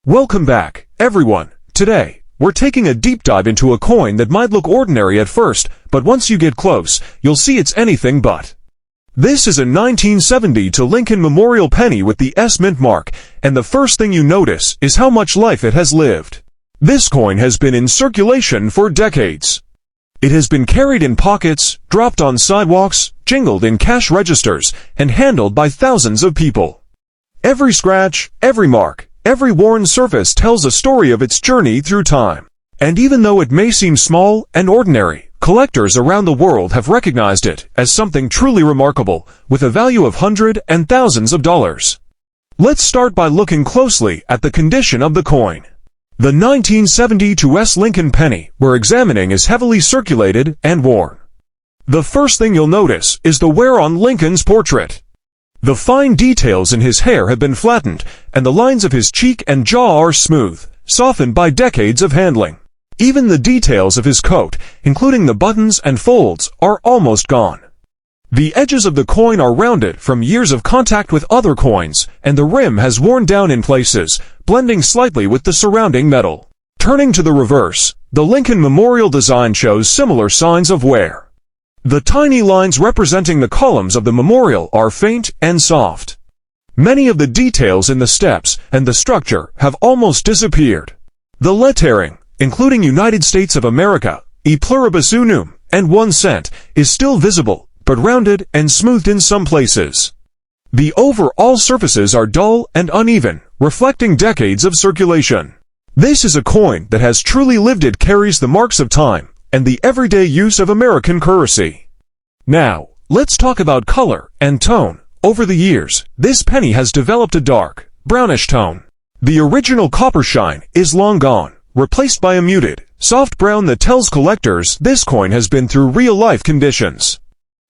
Welcome back, everyone. Today, we're taking a deep dive into a coin that might look ordinary at first, but once you get close, you'll see it's anything but. This is a 1970 to Lincoln Memorial penny with the S mint mark, and the first thing you notice is how much life it has lived. This coin has been in circulation for decades. It has been carried in pockets, dropped on sidewalks, jingled in cash registers, and handled by thousands of people. Every scratch, every mark, every worn surface tells a story of its journey through time. And even though it may seem small and ordinary, collectors around the world have recognized it as something truly remarkable, with a value of hundreds and thousands of dollars. Let's start by looking closely at the condition of the coin. The 1970 U.S. Lincoln penny we're examining is heavily circulated and worn. The first thing you'll notice is the wear on Lincoln's portrait. The fine details in his hair have been flattened, and the lines of his cheek and jaw are smooth, softened by decades of handling. Even the details of his coat, including the buttons and folds, are almost gone. The edges of the coin are rounded from years of contact with other coins, and the rim has worn down in places, blending slightly with the surrounding metal. Turning to the reverse, the Lincoln Memorial design shows similar signs of wear. The tiny lines representing the columns of the memorial are faint and soft. Many of the details in the steps and the structure have almost disappeared. The lettering, including United States of America, E pluribus unum, and 1 cent, is still visible, but rounded and smoothed in some places. The overall surfaces are dull and uneven, reflecting decades of circulation. This is a coin that has truly lived. It carries the marks of time and the everyday use of American currency. Now, let's talk about color and tone. Over the years, this penny has developed a dark, brownish tone. The original copper shine is long gone, replaced by a muted, soft brown that tells collectors this coin has been through real-life conditions.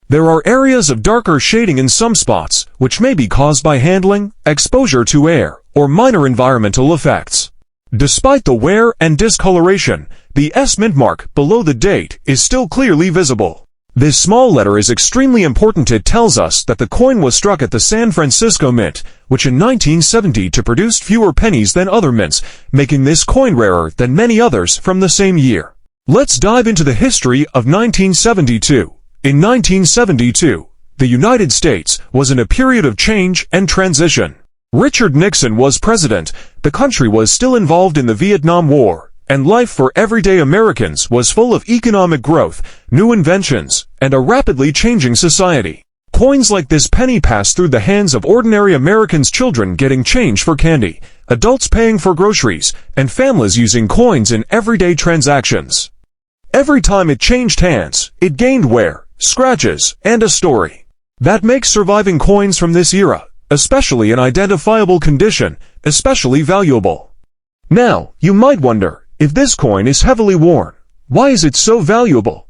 There are areas of darker shading in some spots, which may be caused by handling, exposure to air, or minor environmental effects. Despite the wear and discoloration, the S mint mark below the date is still clearly visible. This small letter is extremely important. It tells us that the coin was struck at the San Francisco Mint, which in 1970 produced fewer pennies than other mints, making this coin rarer than many others from the same year. Let's dive into the history of 1972. In 1972, the United States was in a period of change and transition. Richard Nixon was president, the country was still involved in the Vietnam War, and life for everyday Americans was full of economic growth, new inventions, and a rapidly changing society. Coins like this penny passed through the hands of ordinary Americans, children getting change for candy, adults paying for groceries, and families using coins in everyday transactions. Every time it changed hands, it gained wear, scratches, and a story. That makes surviving coins from this era, especially in identifiable condition, especially valuable. Now, you might wonder, if this coin is heavily worn, why is it so valuable?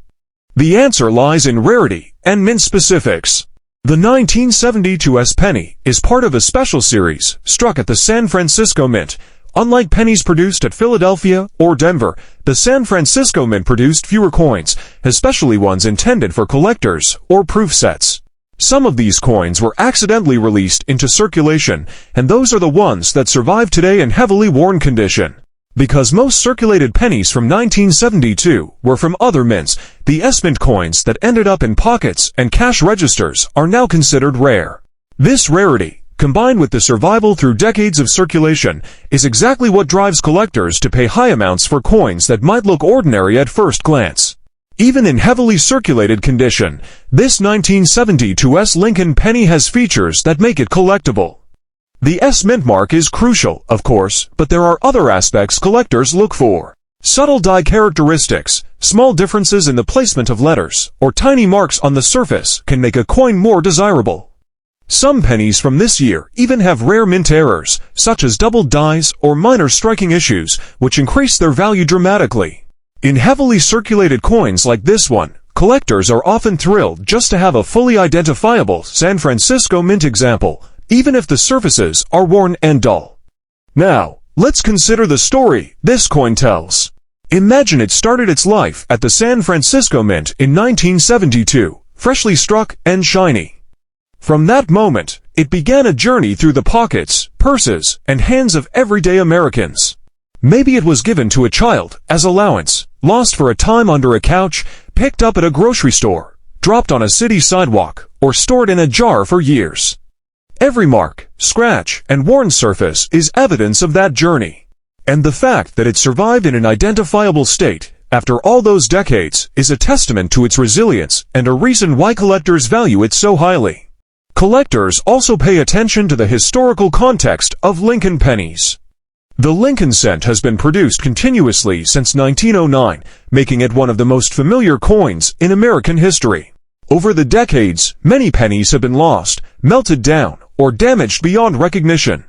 The answer lies in rarity and mint specifics. The 1970 U.S. penny is part of a special series struck at the San Francisco Mint. Unlike pennies produced at Philadelphia or Denver, the San Francisco Mint produced fewer coins, especially ones intended for collectors or proof sets. Some of these coins were accidentally released into circulation, and those are the ones that survive today in heavily worn condition. Because most circulated pennies from 1972 were from other mints, the S mint coins that ended up in pockets and cash registers are now considered rare. This rarity, combined with the survival through decades of circulation, is exactly what drives collectors to pay high amounts for coins that might look ordinary at first glance. Even in heavily circulated condition, this 1970 U.S. Lincoln penny has features that make it collectible. The S mint mark is crucial, of course, but there are other aspects collectors look for. Subtle die characteristics, small differences in the placement of letters, or tiny marks on the surface can make a coin more desirable. Some pennies from this year even have rare mint errors, such as doubled dies or minor striking issues, which increase their value dramatically. In heavily circulated coins like this one, collectors are often thrilled just to have a fully identifiable San Francisco Mint example, even if the surfaces are worn and dull. Now, let's consider the story this coin tells. Imagine it started its life at the San Francisco Mint in 1972, freshly struck and shiny. From that moment, it began a journey through the pockets, purses, and hands of everyday Americans. Maybe it was given to a child as allowance, lost for a time under a couch, picked up at a grocery store, dropped on a city sidewalk, or stored in a jar for years. Every mark, scratch, and worn surface is evidence of that journey. And the fact that it survived in an identifiable state after all those decades is a testament to its resilience and a reason why collectors value it so highly. Collectors also pay attention to the historical context of Lincoln pennies. The Lincoln cent has been produced continuously since 1909, making it one of the most familiar coins in American history. Over the decades, many pennies have been lost, melted down, or damaged beyond recognition.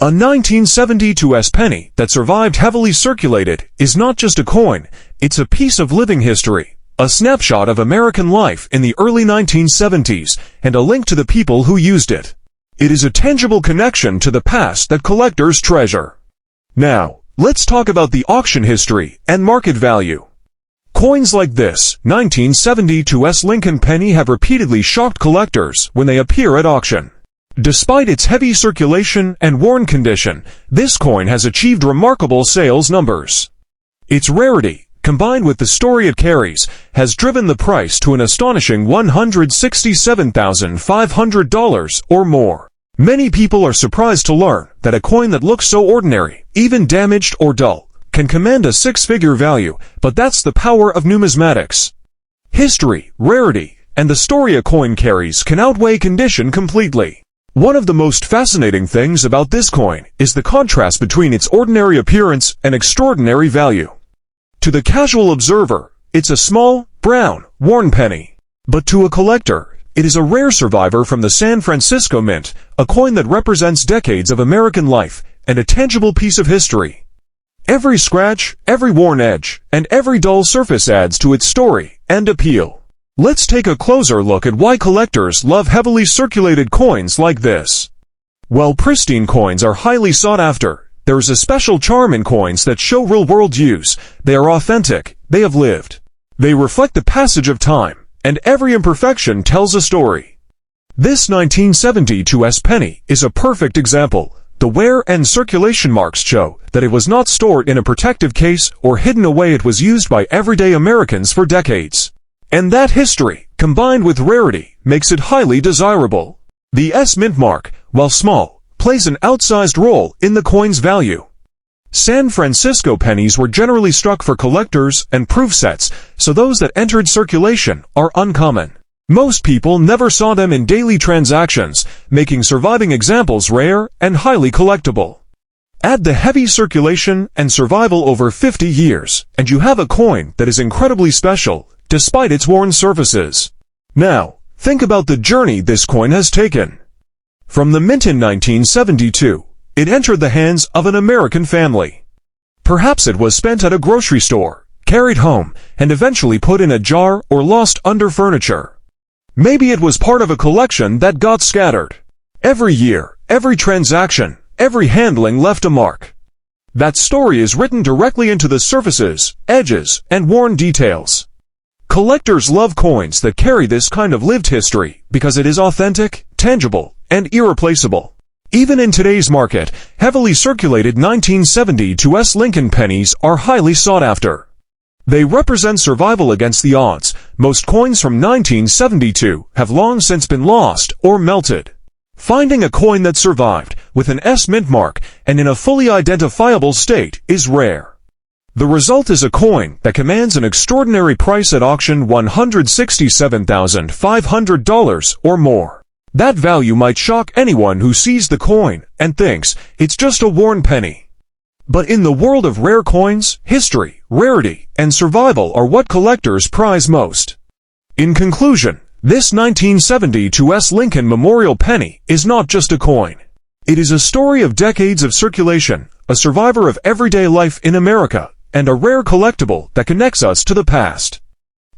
A 1972 penny that survived heavily circulated is not just a coin, it's a piece of living history, a snapshot of American life in the early 1970s, and a link to the people who used it. It is a tangible connection to the past that collectors treasure. Now, let's talk about the auction history and market value. Coins like this 1972 Lincoln penny have repeatedly shocked collectors when they appear at auction. Despite its heavy circulation and worn condition, this coin has achieved remarkable sales numbers. Its rarity, combined with the story it carries, has driven the price to an astonishing $167,500 or more. Many people are surprised to learn that a coin that looks so ordinary, even damaged or dull, can command a six-figure value, but that's the power of numismatics. History, rarity, and the story a coin carries can outweigh condition completely. One of the most fascinating things about this coin is the contrast between its ordinary appearance and extraordinary value. To the casual observer, it's a small, brown, worn penny. But to a collector, it is a rare survivor from the San Francisco Mint, a coin that represents decades of American life and a tangible piece of history. Every scratch, every worn edge, and every dull surface adds to its story and appeal. Let's take a closer look at why collectors love heavily circulated coins like this. While pristine coins are highly sought after, there is a special charm in coins that show real-world use. They are authentic, they have lived. They reflect the passage of time, and every imperfection tells a story. This 1972 penny is a perfect example. The wear and circulation marks show that it was not stored in a protective case or hidden away. It was used by everyday Americans for decades. And that history, combined with rarity, makes it highly desirable. The mint mark, while small, plays an outsized role in the coin's value. San Francisco pennies were generally struck for collectors and proof sets, so those that entered circulation are uncommon. Most people never saw them in daily transactions, making surviving examples rare and highly collectible. Add the heavy circulation and survival over 50 years, and you have a coin that is incredibly special, despite its worn surfaces. Now, think about the journey this coin has taken. From the mint in 1972, it entered the hands of an American family. Perhaps it was spent at a grocery store, carried home, and eventually put in a jar or lost under furniture. Maybe it was part of a collection that got scattered. Every year, every transaction, every handling left a mark. That story is written directly into the surfaces, edges, and worn details. Collectors love coins that carry this kind of lived history because it is authentic, tangible, and irreplaceable. Even in today's market, heavily circulated 1972 Lincoln pennies are highly sought after. They represent survival against the odds. Most coins from 1972 have long since been lost or melted. Finding a coin that survived, with an mint mark, and in a fully identifiable state, is rare. The result is a coin that commands an extraordinary price at auction, $167,500 or more. That value might shock anyone who sees the coin and thinks it's just a worn penny. But in the world of rare coins, history, rarity, and survival are what collectors prize most. In conclusion, this 1972 Lincoln Memorial penny is not just a coin. It is a story of decades of circulation, a survivor of everyday life in America, and a rare collectible that connects us to the past.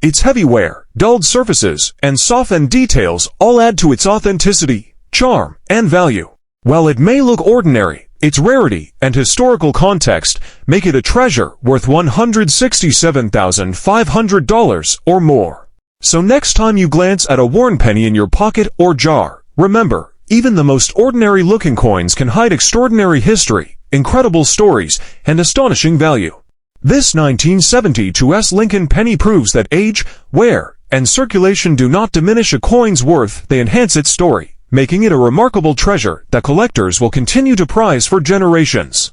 Its heavy wear, dulled surfaces, and softened details all add to its authenticity, charm, and value. While it may look ordinary, its rarity and historical context make it a treasure worth $167,500 or more. So next time you glance at a worn penny in your pocket or jar, remember, Even the most ordinary-looking coins can hide extraordinary history, incredible stories, and astonishing value. This 1972 Lincoln penny proves that age, wear, and circulation do not diminish a coin's worth, they enhance its story, making it a remarkable treasure that collectors will continue to prize for generations.